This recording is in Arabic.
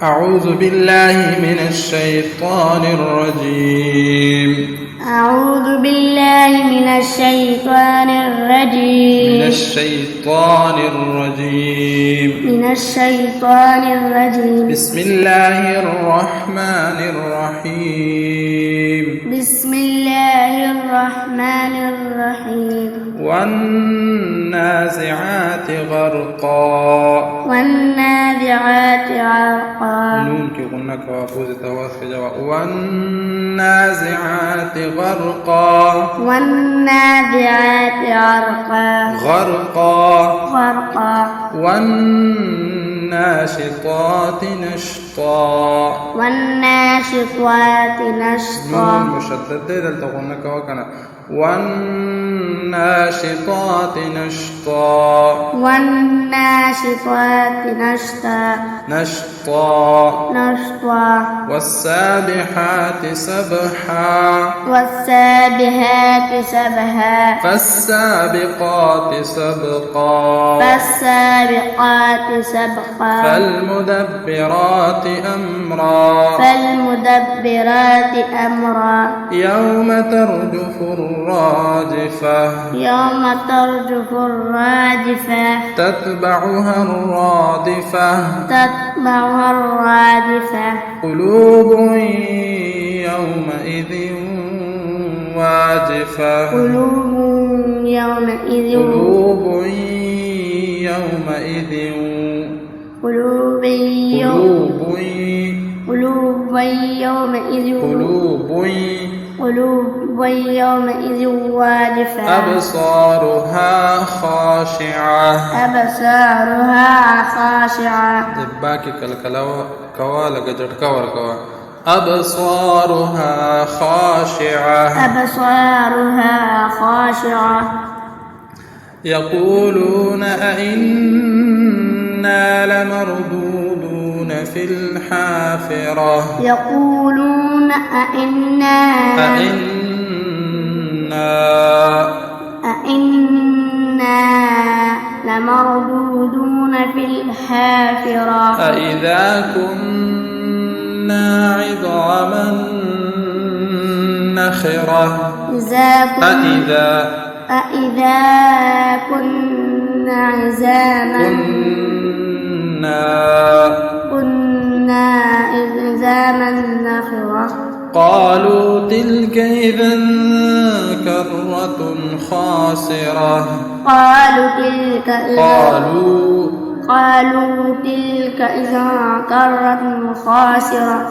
أعوذ بالله من الشيطان الرجيم. أعوذ بالله من الشيطان الرجيم. من الشيطان الرجيم. من الشيطان الرجيم. بسم الله الرحمن الرحيم. بسم الله الرحمن الرحيم. والنازعات غرقا. والنازعات غرقا. نون کی غنہ کا وافوز تواس کے جواب. والنازعات غرقا. والنازعات غرقا. غرقا. غرقا. والناشطات نشطا. والناشطات نشطا. نون مشدد دے دلتا غنہ کا وکنا. والناشطات نشطا. والناشطات نشطا. نشطا. نشطا. والسابحات سبحا. والسابحات سبحا. فالسابقات سبقا. فالسابقات سبقا. فالمدبرات أمرا. فالمدبرات أمرا. يوم ترجف الراجفة. يوم ترجف الراجفة. تتبعها الرادفة. تتبعها الرادفة. قلوب يومئذ واجفة. قلوب يومئذ. قلوب يومئذ. قلوب يومئذ. قلوب يومئذ واجفة. أبصارها خاشعة. أبصارها خاشعة. باقي كوا لگا جھٹکا ورکوا. أبصارها خاشعة. أبصارها خاشعة. يقولون أئنا لمردودون في الحافرة. يقولون أئنا لمردودون في الحافرة. أإذا كنا عظاما نخرة. أإذا كنا عظاما. كنا عظاما نخرة. قالوا تلك إذا كرة خاسرة. قالوا تلك إذا كرة خاسرة.